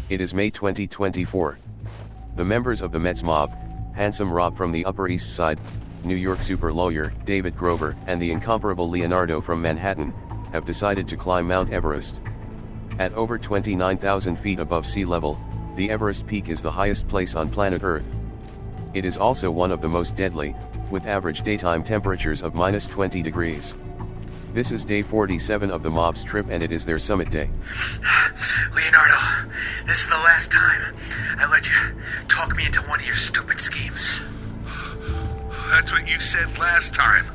It is May 2024. The members of the Mets mob, handsome Rob from the Upper East Side, New York super lawyer David Grover, and the incomparable Leonardo from Manhattan, have decided to climb Mount Everest. At over 29,000 feet above sea level, the Everest peak is the highest place on planet Earth. It is also one of the most deadly, with average daytime temperatures of minus 20 degrees. This is day 47 of the mob's trip, and it is their summit day. Leonardo, this is the last time I let you talk me into one of your stupid schemes. That's what you said last time.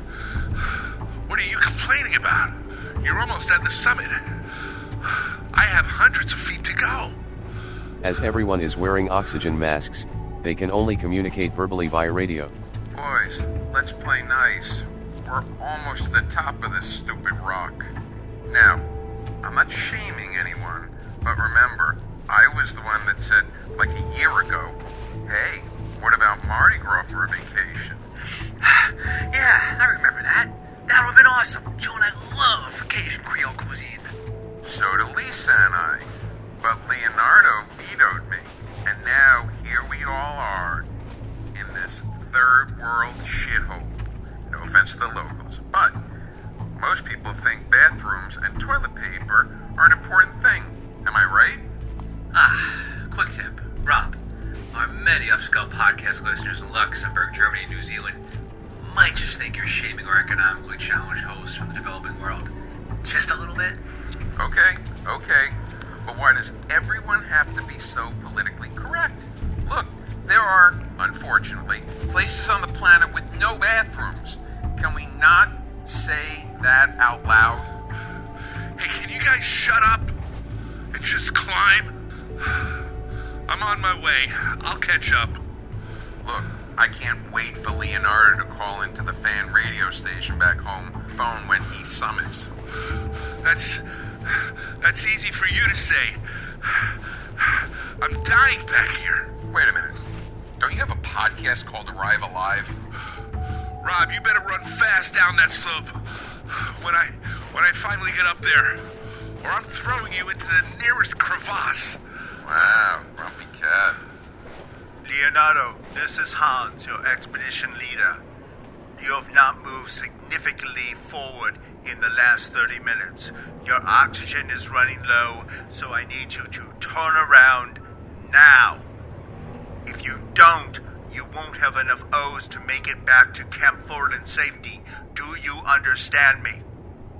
What are you complaining about? You're almost at the summit. I have hundreds of feet to go. As everyone is wearing oxygen masks, they can only communicate verbally via radio. Boys, let's play nice. We're almost to the top of this stupid rock. Now, I'm not shaming anyone, but remember, I was the one that said, like a year ago, hey, what about Mardi Gras for a vacation? Yeah, I remember that. That would have been awesome. Joe and I love Cajun Creole cuisine. So do Lisa and I. But Leonardo vetoed me, and now here we all are, in this third world shithole. No offense to the locals, but most people think bathrooms and toilet paper are an important thing. Am I right? Quick tip. Rob, our many upscale podcast listeners in Luxembourg, Germany, and New Zealand might just think you're shaming our economically challenged hosts from the developing world. Just a little bit? Okay. But why does everyone have to be so politically correct? Look, there are, unfortunately, places on the planet with no bathrooms. Can we not say that out loud? Hey, can you guys shut up and just climb? I'm on my way. I'll catch up. Look, I can't wait for Leonardo to call into the fan radio station back home phone when he summits. That's easy for you to say. I'm dying back here. Wait a minute. Don't you have a podcast called Arrive Alive? Rob, you better run fast down that slope when I finally get up there, or I'm throwing you into the nearest crevasse. Wow, grumpy cat. Leonardo, this is Hans, your expedition leader. You have not moved significantly forward in the last 30 minutes. Your oxygen is running low, so I need you to turn around now. If you don't, you won't have enough O's to make it back to Camp Ford in safety. Do you understand me?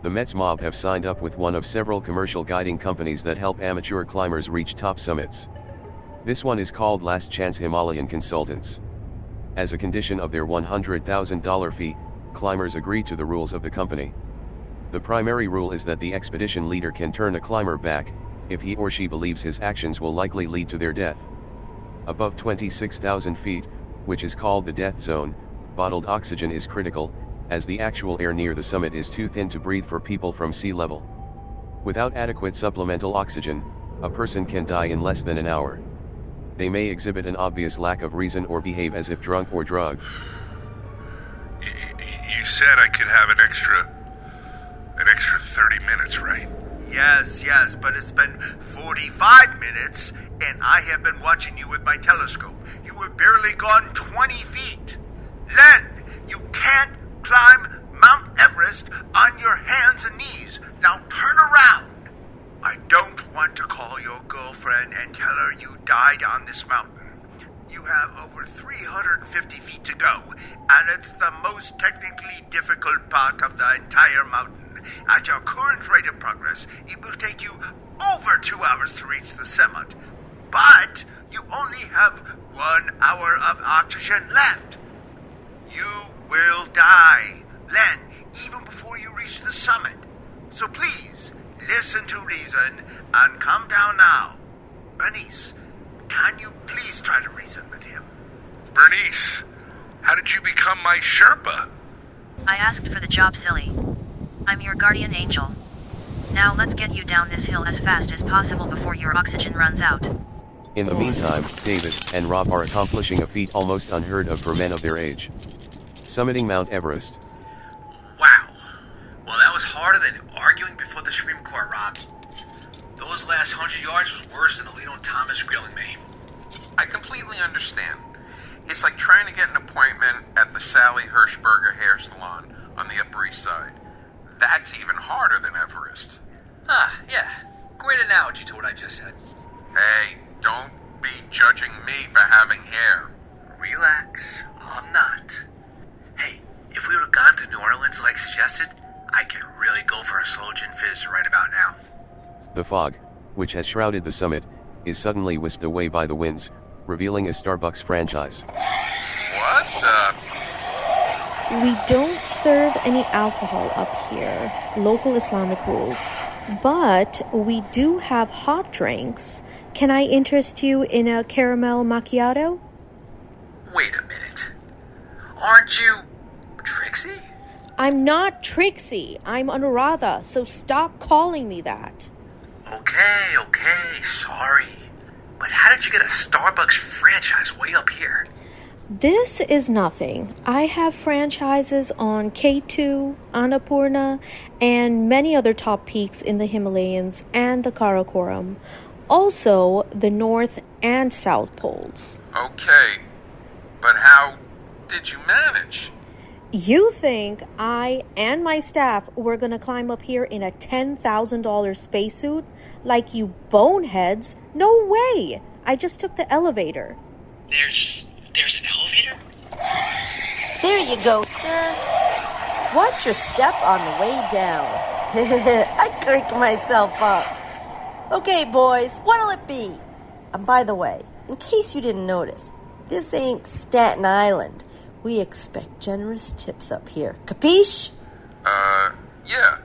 The Mets mob have signed up with one of several commercial guiding companies that help amateur climbers reach top summits. This one is called Last Chance Himalayan Consultants. As a condition of their $100,000 fee, climbers agree to the rules of the company. The primary rule is that the expedition leader can turn a climber back, if he or she believes his actions will likely lead to their death. Above 26,000 feet, which is called the death zone, bottled oxygen is critical, as the actual air near the summit is too thin to breathe for people from sea level. Without adequate supplemental oxygen, a person can die in less than an hour. They may exhibit an obvious lack of reason or behave as if drunk or drugged. You said I could have an extra 30 minutes, right? Yes, but it's been 45 minutes, and I have been watching you with my telescope. You have barely gone 20 feet. Len, you can't climb Mount Everest on your hands and knees. Now turn around. I don't want to call your girlfriend and tell her you died on this mountain. You have over 350 feet to go, and it's the most technically difficult part of the entire mountain. At your current rate of progress, it will take you over 2 hours to reach the summit. But you only have 1 hour of oxygen left. You will die, Len, even before you reach the summit. So please, listen to reason and come down now. Bernice, can you please try to reason with him? Bernice, how did you become my Sherpa? I asked for the job, silly. I'm your guardian angel. Now let's get you down this hill as fast as possible before your oxygen runs out. In the meantime, David and Rob are accomplishing a feat almost unheard of for men of their age. Summiting Mount Everest. Wow. Well, that was harder than arguing before the Supreme Court, Rob. Those last 100 yards was worse than Alito and Thomas grilling me. I completely understand. It's like trying to get an appointment at the Sally Hirschberger hair salon on the Upper East Side. That's even harder than Everest. Yeah. Great analogy to what I just said. Hey, don't be judging me for having hair. Relax. I'm not. Hey, if we would have gone to New Orleans like suggested, I could really go for a slow gin fizz right about now. The fog, which has shrouded the summit, is suddenly whisked away by the winds, revealing a Starbucks franchise. What the? We don't serve any alcohol up here, local Islamic rules. But we do have hot drinks. Can I interest you in a caramel macchiato? Wait a minute. Aren't you Trixie? I'm not Trixie. I'm Anuradha, so stop calling me that. Okay, sorry. But how did you get a Starbucks franchise way up here? This is nothing. I have franchises on K2, Annapurna, and many other top peaks in the Himalayas and the Karakoram. Also, the North and South Poles. Okay, but how did you manage? You think I and my staff were going to climb up here in a $10,000 spacesuit? Like you boneheads? No way! I just took the elevator. There's an elevator? There you go, sir. Watch your step on the way down. I cranked myself up. Okay, boys, what'll it be? And by the way, in case you didn't notice, this ain't Staten Island. We expect generous tips up here. Capiche? Yeah.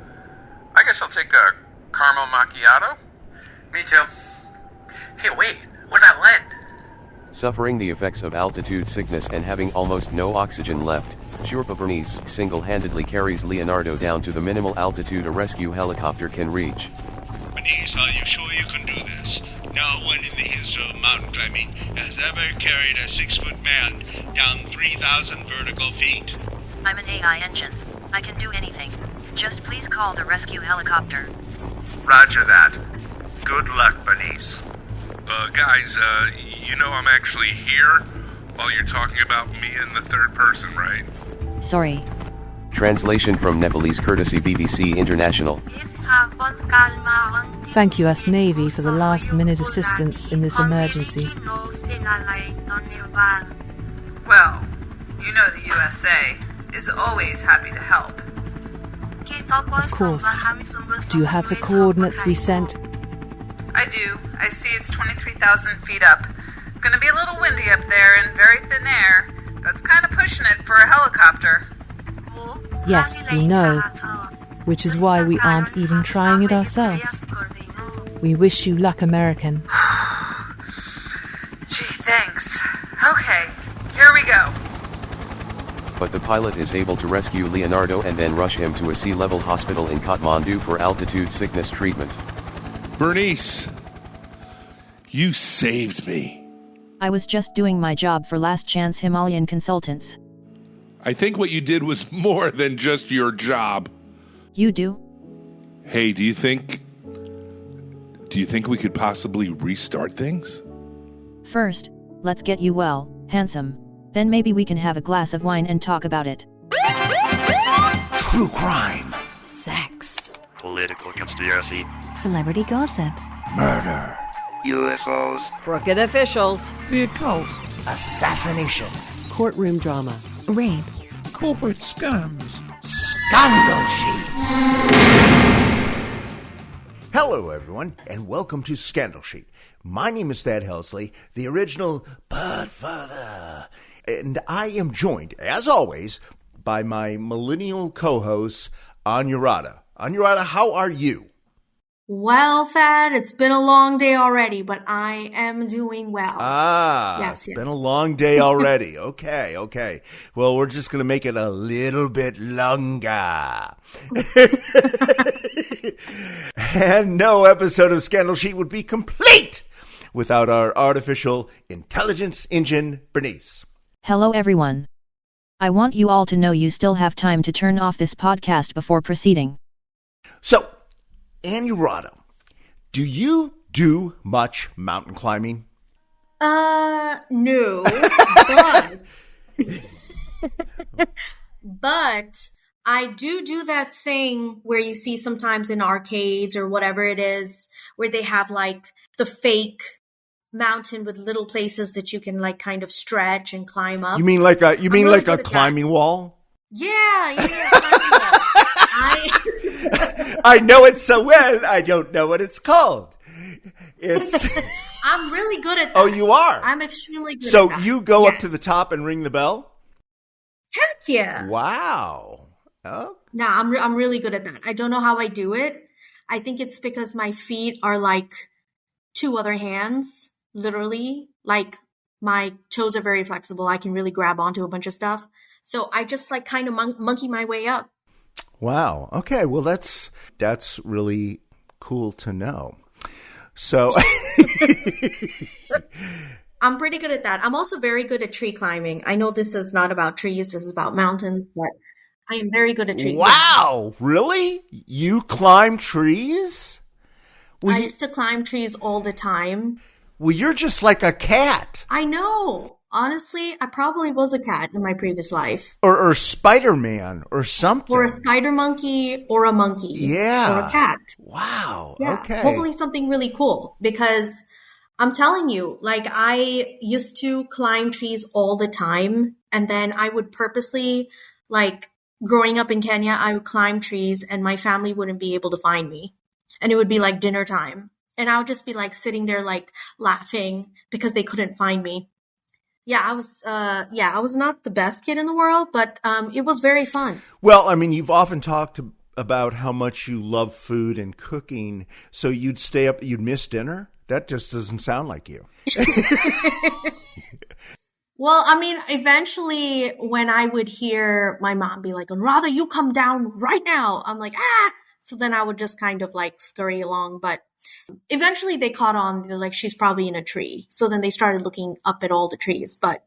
I guess I'll take a caramel macchiato. Me too. Hey, wait. What about Len? Suffering the effects of altitude sickness and having almost no oxygen left, Sherpa Bernice single-handedly carries Leonardo down to the minimal altitude a rescue helicopter can reach. Bernice, are you sure you can do this? No one in the history of mountain climbing has ever carried a 6-foot man down 3,000 vertical feet. I'm an AI engine. I can do anything. Just please call the rescue helicopter. Roger that. Good luck, Bernice. Guys, you know I'm actually here while you're talking about me in the third person, right? Sorry. Translation from Nepalese courtesy BBC International. Thank you, US Navy, for the last-minute assistance in this emergency. Well, you know the USA is always happy to help. Of course. Do you have the coordinates we sent? I do. I see it's 23,000 feet up. Gonna be a little windy up there and very thin air. That's kind of pushing it for a helicopter. Yes, we know. Which is why we aren't even trying it ourselves. We wish you luck, American. Gee, thanks. Okay, here we go. But the pilot is able to rescue Leonardo and then rush him to a sea-level hospital in Kathmandu for altitude sickness treatment. Bernice, you saved me. I was just doing my job for Last Chance Himalayan Consultants. I think what you did was more than just your job. You do? Hey, do you think we could possibly restart things? First, let's get you well, handsome. Then maybe we can have a glass of wine and talk about it. True crime. Sex. Political conspiracy. Celebrity gossip. Murder. UFOs. Crooked officials. The occult. Assassination. Courtroom drama. Rape. Corporate scams. Scandal Sheets. Hello, everyone, and welcome to Scandal Sheet. My name is Thad Helsley, the original Podfather, and I am joined, as always, by my millennial co-host, Anuradha. Anuradha, how are you? Well, Thad, it's been a long day already, but I am doing well. Yes. Been a long day already. Okay. Well, we're just going to make it a little bit longer. And no episode of Scandal Sheet would be complete without our artificial intelligence engine, Bernice. Hello, everyone. I want you all to know you still have time to turn off this podcast before proceeding. So, Anuradha, Do you do much mountain climbing? No, but I do that thing where you see sometimes in arcades or whatever it is, where they have like the fake mountain with little places that you can like kind of stretch and climb up. You mean like a climbing wall? Yeah, climbing wall. I know it so well, I don't know what it's called. I'm really good at that. Oh, you are? I'm extremely good at that. So you go up to the top and ring the bell? Heck yeah. Wow. Oh. No, I'm really good at that. I don't know how I do it. I think it's because my feet are like two other hands, literally. Like my toes are very flexible. I can really grab onto a bunch of stuff. So I just like kind of monkey my way up. Wow. Okay. Well, that's really cool to know. So I'm pretty good at that. I'm also very good at tree climbing. I know this is not about trees. This is about mountains, but I am very good at tree climbing. Wow. Really? You climb trees? I used to climb trees all the time. Well, you're just like a cat. I know. Honestly, I probably was a cat in my previous life. Or Spider-Man or something. Or a spider monkey or a monkey. Yeah. Or a cat. Wow. Yeah. Okay. Hopefully something really cool, because I'm telling you, like I used to climb trees all the time, and then I would purposely, like growing up in Kenya, I would climb trees and my family wouldn't be able to find me. And it would be like dinner time. And I would just be like sitting there like laughing because they couldn't find me. Yeah, I was not the best kid in the world, but it was very fun. Well, I mean, you've often talked about how much you love food and cooking, so you'd stay up, you'd miss dinner? That just doesn't sound like you. Well, I mean, eventually when I would hear my mom be like, "Rather you come down right now," I'm like, ah! So then I would just kind of like scurry along, but eventually they caught on. They're like, she's probably in a tree. So then they started looking up at all the trees. But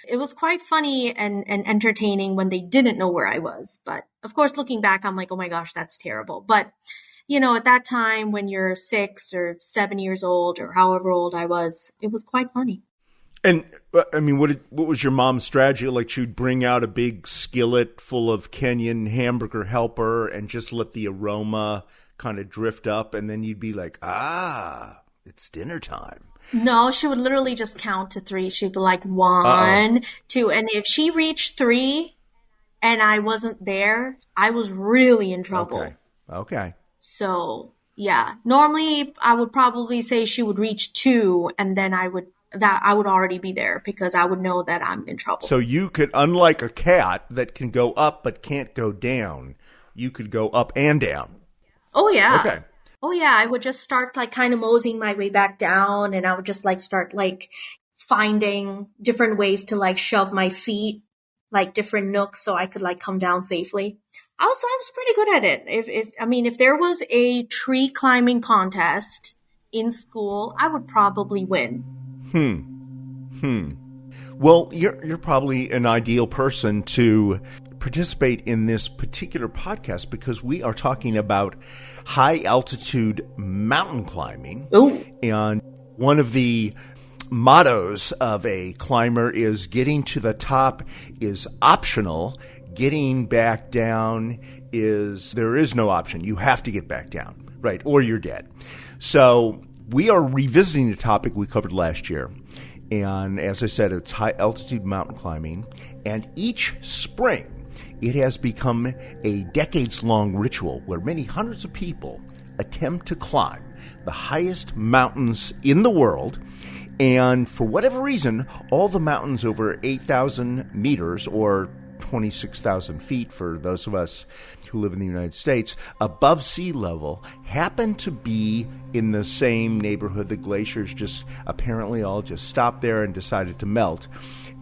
it was quite funny and entertaining when they didn't know where I was. But of course, looking back, I'm like, oh my gosh, that's terrible. But, you know, at that time when you're 6 or 7 years old or however old I was, it was quite funny. And I mean, what was your mom's strategy? Like she'd bring out a big skillet full of Kenyan hamburger helper and just let the aroma kind of drift up, and then you'd be like, it's dinner time. No, she would literally just count to 3. She'd be like 1, 2. And if she reached 3 and I wasn't there, I was really in trouble. Okay. So, yeah. Normally, I would probably say she would reach 2, and then I would already be there because I would know that I'm in trouble. So you could, unlike a cat that can go up but can't go down, you could go up and down. Oh, yeah. Okay. Oh, yeah. I would just start like kind of moseying my way back down, and I would just like start like finding different ways to like shove my feet, like different nooks so I could like come down safely. I was pretty good at it. If there was a tree climbing contest in school, I would probably win. Well, you're probably an ideal person to participate in this particular podcast because we are talking about high altitude mountain climbing. Ooh. And one of the mottos of a climber is getting to the top is optional. Getting back down there is no option. You have to get back down, right? Or you're dead. So we are revisiting the topic we covered last year. And as I said, it's high altitude mountain climbing. And each spring, it has become a decades-long ritual where many hundreds of people attempt to climb the highest mountains in the world. And for whatever reason, all the mountains over 8,000 meters or 26,000 feet for those of us who live in the United States above sea level happen to be in the same neighborhood. The glaciers just apparently all just stopped there and decided to melt.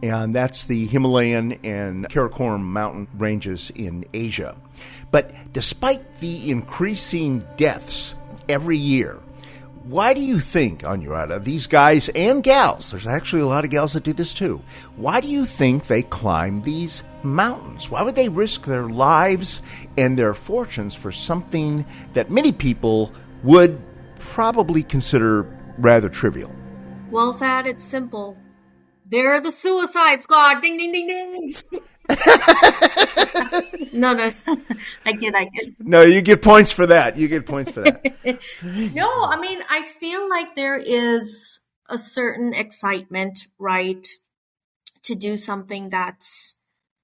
And that's the Himalayan and Karakoram mountain ranges in Asia. But despite the increasing deaths every year, why do you think, Anuradha, these guys and gals, there's actually a lot of gals that do this too, why do you think they climb these mountains? Why would they risk their lives and their fortunes for something that many people would probably consider rather trivial. Well, Thad, it's simple. They're the Suicide Squad. Ding, ding, ding, ding. No. I kid. No, you get points for that. No, I mean, I feel like there is a certain excitement, right, to do something that's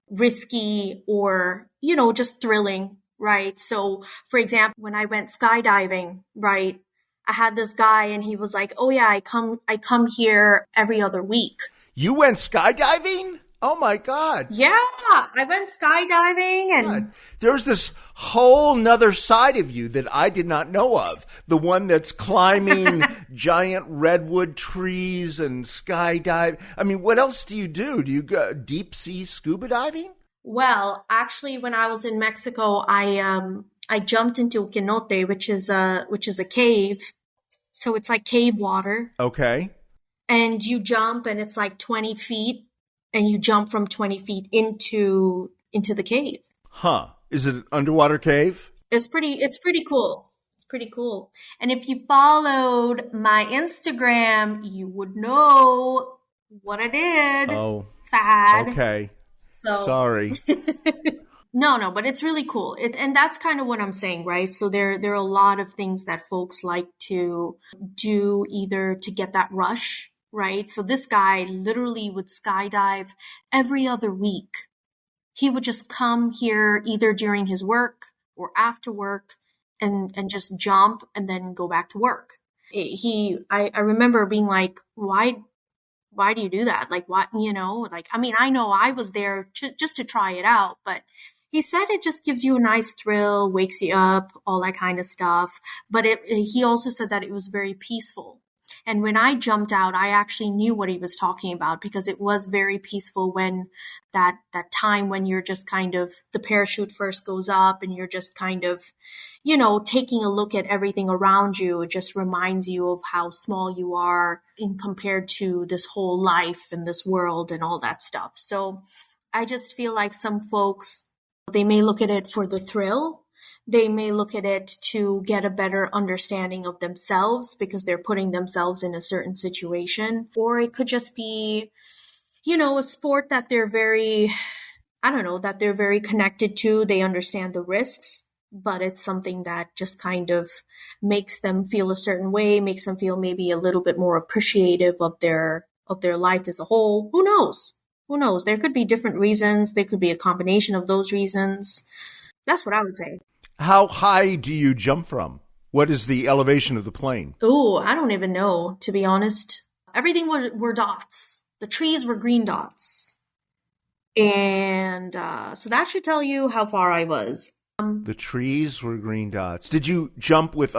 risky or, just thrilling, right? So, for example, when I went skydiving, right, I had this guy and he was like, "Oh yeah, I come here every other week." You went skydiving? Oh my God. Yeah, I went skydiving and God. There's this whole nother side of you that I did not know of. The one that's climbing giant redwood trees and skydive. I mean, what else do you do? Do you go deep sea scuba diving? Well, actually, when I was in Mexico, I jumped into a cenote, which is a cave. So it's like cave water. Okay. And you jump and it's like 20 feet and you jump from 20 feet into the cave. Huh. Is it an underwater cave? It's pretty cool. It's pretty cool. And if you followed my Instagram, you would know what I did. Oh. Thad. Okay. So sorry. No, but it's really cool. And that's kind of what I'm saying, right? So there are a lot of things that folks like to do either to get that rush, right? So this guy literally would skydive every other week. He would just come here either during his work or after work and just jump and then go back to work. I remember being like, why do you do that? Like, what, I mean, I know I was there just to try it out, but he said it just gives you a nice thrill, wakes you up, all that kind of stuff. But he also said that it was very peaceful. And when I jumped out, I actually knew what he was talking about because it was very peaceful when that time when you're just kind of, the parachute first goes up and you're just kind of, taking a look at everything around you. It just reminds you of how small you are in compared to this whole life and this world and all that stuff. So I just feel like some folks, they may look at it for the thrill. They may look at it to get a better understanding of themselves because they're putting themselves in a certain situation. Or it could just be, a sport that they're very, that they're very connected to. They understand the risks, but it's something that just kind of makes them feel a certain way, makes them feel maybe a little bit more appreciative of their life as a whole. Who knows? Who knows? There could be different reasons. There could be a combination of those reasons. That's what I would say. How high do you jump from? What is the elevation of the plane? Oh, I don't even know, to be honest. Everything were dots. The trees were green dots. And so that should tell you how far I was. The trees were green dots. Did you jump with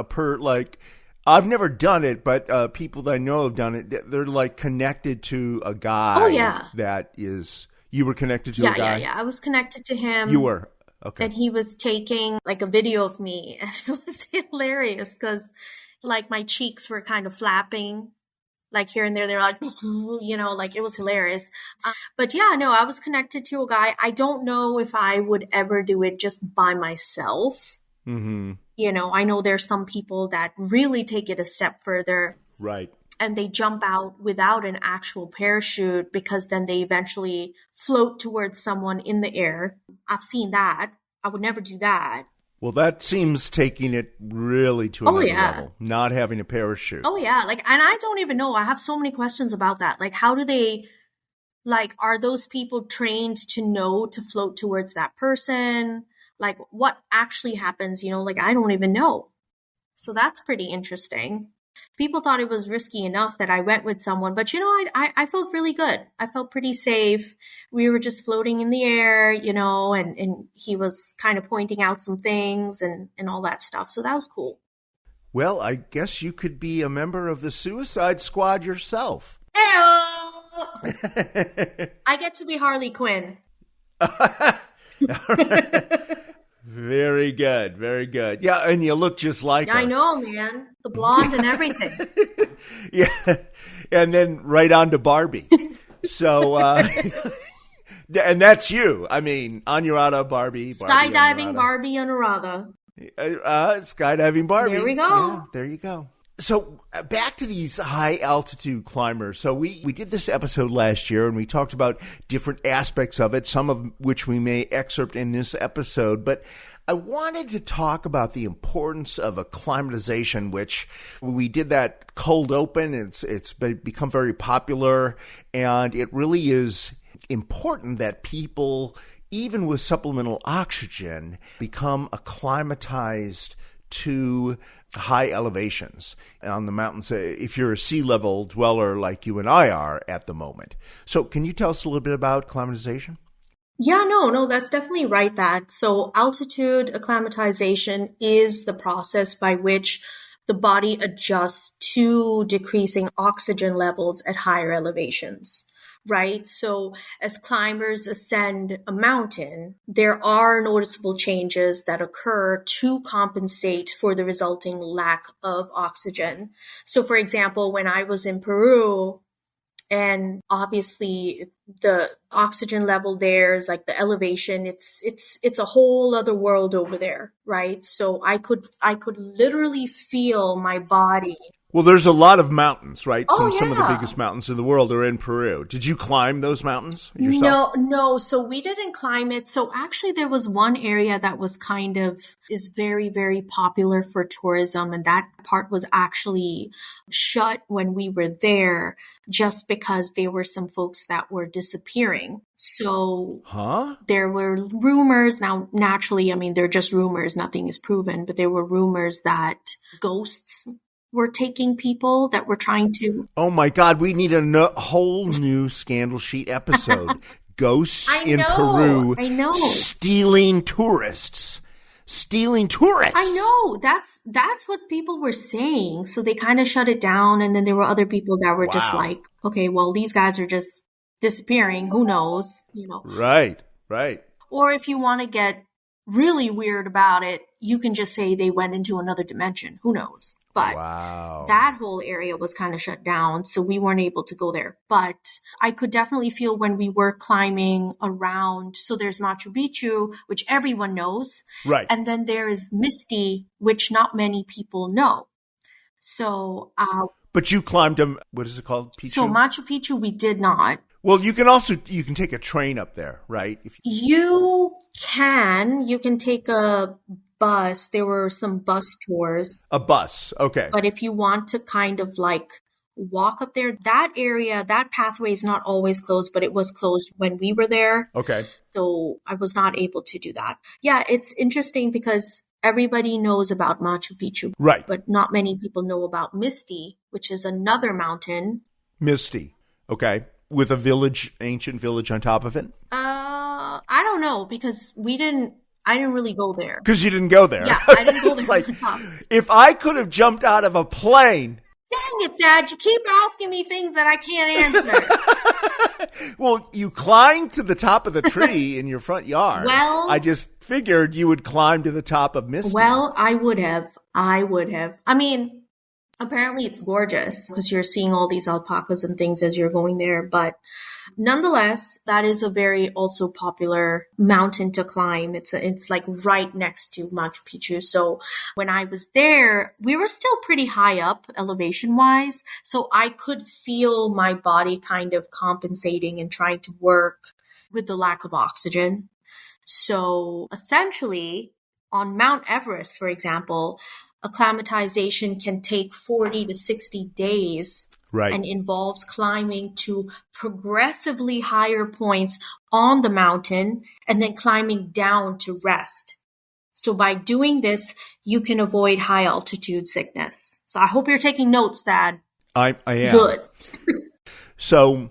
I've never done it, but people that I know have done it. They're like connected to a guy. Oh, yeah. You were connected to a guy? Yeah. I was connected to him. You were? Okay. And he was taking like a video of me. And it was hilarious because like my cheeks were kind of flapping. Like here and there, they're like, like it was hilarious. But yeah, no, I was connected to a guy. I don't know if I would ever do it just by myself. Mm-hmm. I know there's some people that really take it a step further. Right. And they jump out without an actual parachute because then they eventually float towards someone in the air. I've seen that. I would never do that. Well, that seems taking it really to another level, not having a parachute. Oh, yeah. And I don't even know. I have so many questions about that. Like, how do they, are those people trained to know to float towards that person? Like, what actually happens? I don't even know. So that's pretty interesting. People thought it was risky enough that I went with someone, but I felt really good. I felt pretty safe. We were just floating in the air, and he was kind of pointing out some things and all that stuff. So that was cool. Well, I guess you could be a member of the Suicide Squad yourself. I get to be Harley Quinn. Very good. Very good. Yeah, and you look just like her. I know, man. The blonde and everything. Yeah. And then right on to Barbie. So, and that's you. I mean, Anurada, Barbie. Skydiving Barbie Anurada. Skydiving Barbie. There we go. Yeah, there you go. So back to these high altitude climbers. So we did this episode last year and we talked about different aspects of it, some of which we may excerpt in this episode. But I wanted to talk about the importance of acclimatization, which we did that cold open. It's become very popular, and it really is important that people, even with supplemental oxygen, become acclimatized to high elevations on the mountains, if you're a sea level dweller like you and I are at the moment. So can you tell us a little bit about acclimatization? Yeah, no, that's definitely right. So altitude acclimatization is the process by which the body adjusts to decreasing oxygen levels at higher elevations, right? So as climbers ascend a mountain, there are noticeable changes that occur to compensate for the resulting lack of oxygen. So for example, when I was in Peru, and obviously the oxygen level there is like the elevation, it's a whole other world over there, right? So I could literally feel my body. Well, there's a lot of mountains, right? Oh, Some of the yeah. biggest mountains in the world are in Peru. Did you climb those mountains yourself? No. So we didn't climb it. So actually there was one area that was is very, very popular for tourism. And that part was actually shut when we were there just because there were some folks that were disappearing. So there were rumors. Now, naturally, I mean, they're just rumors. Nothing is proven, but there were rumors that ghosts were taking people that were trying to. Oh my God, we need a whole new Scandal Sheet episode. Ghosts in Peru stealing tourists. I know. That's what people were saying. So they kind of shut it down. And then there were other people that were just like, okay, well, these guys are just disappearing. Who knows? Right. Or if you want to get really weird about it, you can just say they went into another dimension. Who knows? But that whole area was kind of shut down, so we weren't able to go there. But I could definitely feel when we were climbing around. So there's Machu Picchu, which everyone knows. Right. And then there is Misty, which not many people know. So, but you climbed them. What is it called? Picchu? So Machu Picchu, we did not. Well, you can take a train up there, right? You can take a bus. There were some bus tours. A bus, okay. But if you want to kind of like walk up there, that area, that pathway is not always closed, but it was closed when we were there. Okay. So I was not able to do that. Yeah, it's interesting because everybody knows about Machu Picchu. Right. But not many people know about Misty, which is another mountain. Misty, okay. With a ancient village on top of it? I don't know because I didn't really go there. Because you didn't go there. Yeah, I didn't go there like, on top. If I could have jumped out of a plane. Dang it, Dad. You keep asking me things that I can't answer. Well, you climbed to the top of the tree in your front yard. Well, I just figured you would climb to the top of Misty. Well, I would have. I mean, apparently it's gorgeous because you're seeing all these alpacas and things as you're going there. But nonetheless, that is a very also popular mountain to climb. It's like right next to Machu Picchu. So when I was there, we were still pretty high up elevation wise. So I could feel my body kind of compensating and trying to work with the lack of oxygen. So essentially on Mount Everest, for example, acclimatization can take 40 to 60 days. Right. And involves climbing to progressively higher points on the mountain and then climbing down to rest. So by doing this, you can avoid high altitude sickness. So I hope you're taking notes, Dad. I am. Good. So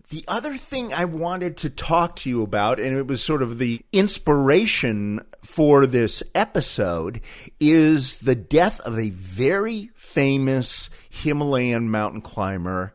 the other thing I wanted to talk to you about, and it was sort of the inspiration for this episode, is the death of a very famous Himalayan mountain climber,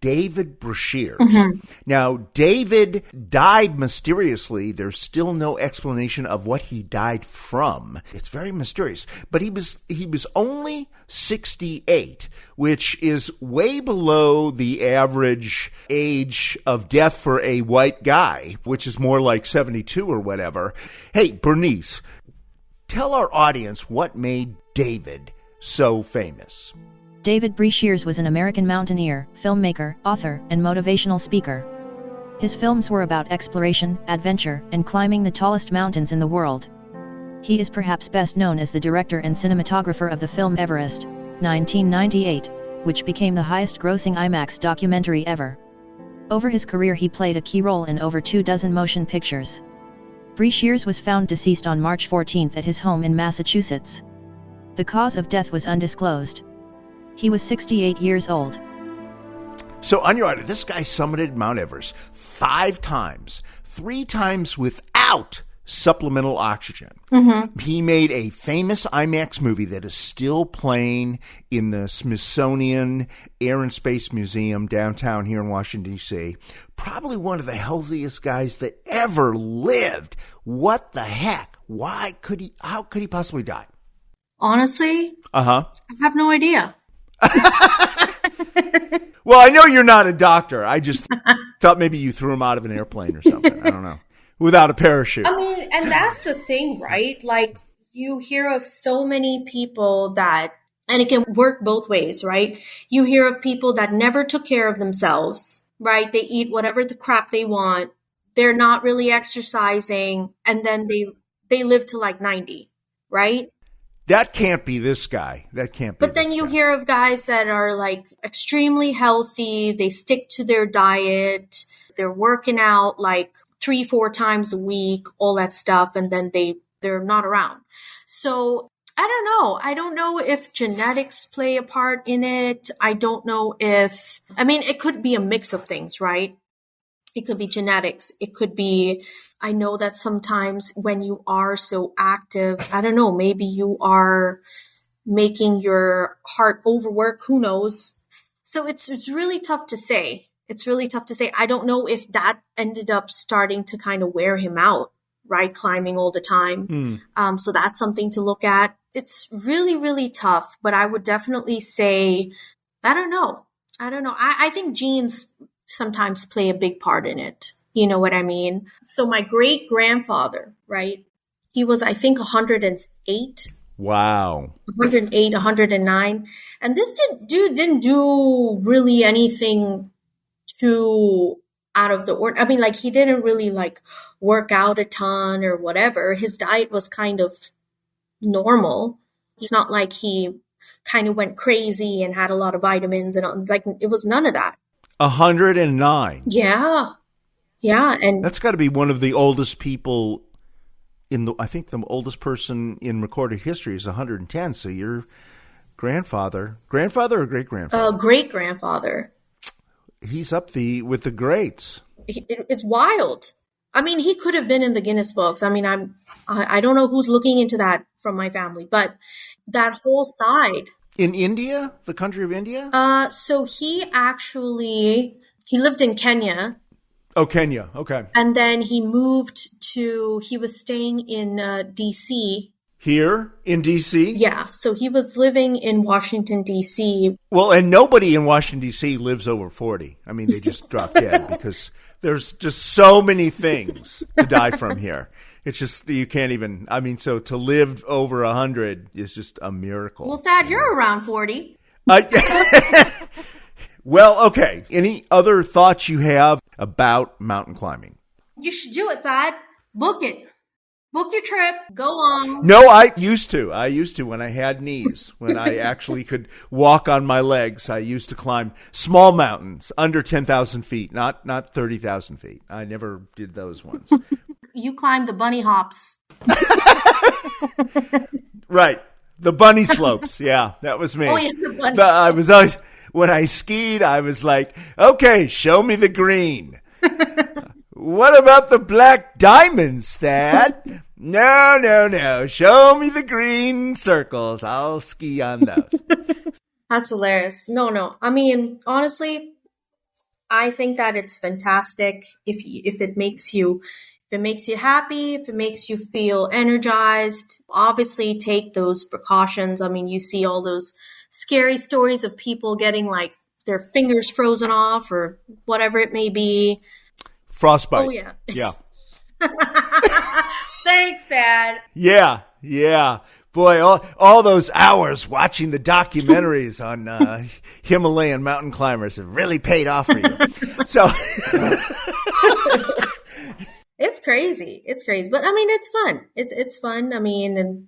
David Brashears. Mm-hmm. Now, David died mysteriously. There's still no explanation of what he died from. It's very mysterious. But he was only 68, which is way below the average age of death for a white guy, which is more like 72 or whatever. Hey, Bernice, tell our audience what made David so famous. David Breashears was an American mountaineer, filmmaker, author, and motivational speaker. His films were about exploration, adventure, and climbing the tallest mountains in the world. He is perhaps best known as the director and cinematographer of the film Everest, 1998, which became the highest-grossing IMAX documentary ever. Over his career he played a key role in over 24 motion pictures. Breashears was found deceased on March 14 at his home in Massachusetts. The cause of death was undisclosed. He was 68 years old. So, on your order, this guy summited Mount Everest 5 times, 3 times without supplemental oxygen. Mm-hmm. He made a famous IMAX movie that is still playing in the Smithsonian Air and Space Museum downtown here in Washington, D.C. Probably one of the healthiest guys that ever lived. What the heck? How could he possibly die? Honestly, I have no idea. Well, I know you're not a doctor. I just thought maybe you threw him out of an airplane or something. I don't know. Without a parachute. I mean, and that's the thing, right? Like, you hear of so many people that, and it can work both ways, right? You hear of people that never took care of themselves, right? They eat whatever the crap they want. They're not really exercising, and then they live to like 90, right? That can't be this guy. That can't be. But then you hear of guys that are like extremely healthy. They stick to their diet. They're working out like 3-4 times a week, all that stuff. And then they're not around. So I don't know. I don't know if genetics play a part in it. I don't know it could be a mix of things, right? It could be genetics. It could be, I know that sometimes when you are so active, I don't know, maybe you are making your heart overwork. Who knows? So it's really tough to say. It's really tough to say. I don't know if that ended up starting to kind of wear him out, right? Climbing all the time. So that's something to look at. It's really, really tough, but I would definitely say, I don't know. I think genes sometimes play a big part in it. You know what I mean? So my great grandfather, right? He was, I think, 108. Wow. 108, 109. And this dude didn't do really anything too out of the ordinary. I mean, like, he didn't really like work out a ton or whatever. His diet was kind of normal. It's not like he kind of went crazy and had a lot of vitamins and like, it was none of that. 109. Yeah. Yeah. And that's got to be one of the oldest people I think the oldest person in recorded history is 110. So your grandfather or great grandfather? Great grandfather. He's up with the greats. It's wild. I mean, he could have been in the Guinness books. I mean, I don't know who's looking into that from my family, but that whole side. In India, the country of India? So he lived in Kenya. Oh, Kenya. Okay. And then he he was staying in D.C. Here in D.C.? Yeah. So he was living in Washington, D.C. Well, and nobody in Washington, D.C. lives over 40. I mean, they just drop dead because there's just so many things to die from here. It's just, you can't even, I mean, so to live over 100 is just a miracle. Well, Thad, you're around 40. Well, okay. Any other thoughts you have about mountain climbing? You should do it, Thad. Book it. Book your trip. Go on. No, I used to when I had knees, when I actually could walk on my legs. I used to climb small mountains under 10,000 feet, not 30,000 feet. I never did those ones. You climbed the bunny hops. Right. The bunny slopes. Yeah, that was me. Oh, yeah, the bunny slopes. I was always, when I skied, I was like, okay, show me the green. What about the black diamonds, Thad? No. Show me the green circles. I'll ski on those. That's hilarious. No. I mean, honestly, I think that it's fantastic if it makes you happy, if it makes you feel energized. Obviously, take those precautions. I mean, you see all those scary stories of people getting like their fingers frozen off or whatever it may be. Frostbite. Oh, yeah. Yeah. Thanks, Dad. Yeah. Boy, all those hours watching the documentaries on Himalayan mountain climbers have really paid off for you. So it's crazy. It's crazy. But I mean, it's fun. It's fun. I mean, and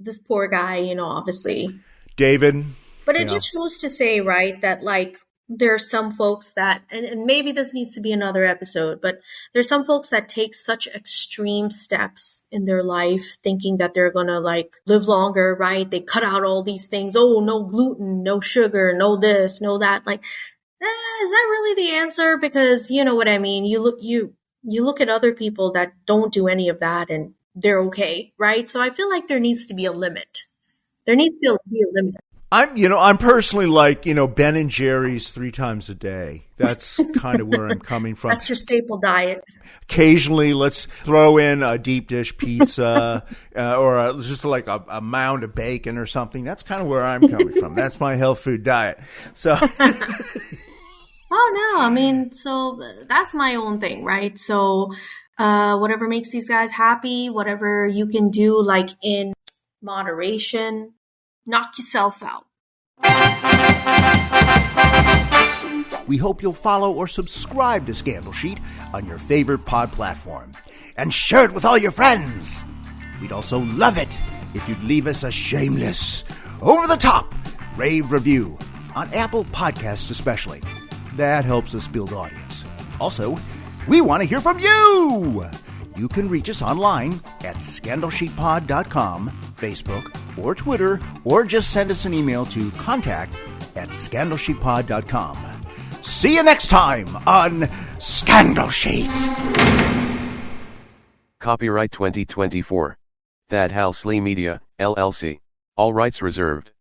this poor guy, obviously. David. But it just shows to say, right, that like there are some folks that, and maybe this needs to be another episode, but there's some folks that take such extreme steps in their life thinking that they're going to like live longer, right? They cut out all these things. Oh, no gluten, no sugar, no this, no that. Like, is that really the answer? Because you know what I mean? You look at other people that don't do any of that and they're okay, right? So I feel like there needs to be a limit. There needs to be a limit. I'm personally like, Ben and Jerry's 3 times a day. That's kind of where I'm coming from. That's your staple diet. Occasionally, let's throw in a deep dish pizza or just like a mound of bacon or something. That's kind of where I'm coming from. That's my health food diet. So, oh no, I mean, so that's my own thing, right? So, whatever makes these guys happy, whatever you can do, like in moderation. Knock yourself out. We hope you'll follow or subscribe to Scandal Sheet on your favorite pod platform. And share it with all your friends. We'd also love it if you'd leave us a shameless, over-the-top rave review on Apple Podcasts especially. That helps us build audience. Also, we want to hear from you! You can reach us online at scandalsheetpod.com, Facebook, or Twitter, or just send us an email to contact@scandalsheetpod.com. See you next time on Scandal Sheet! Copyright 2024. Thad Halsley Media, LLC. All rights reserved.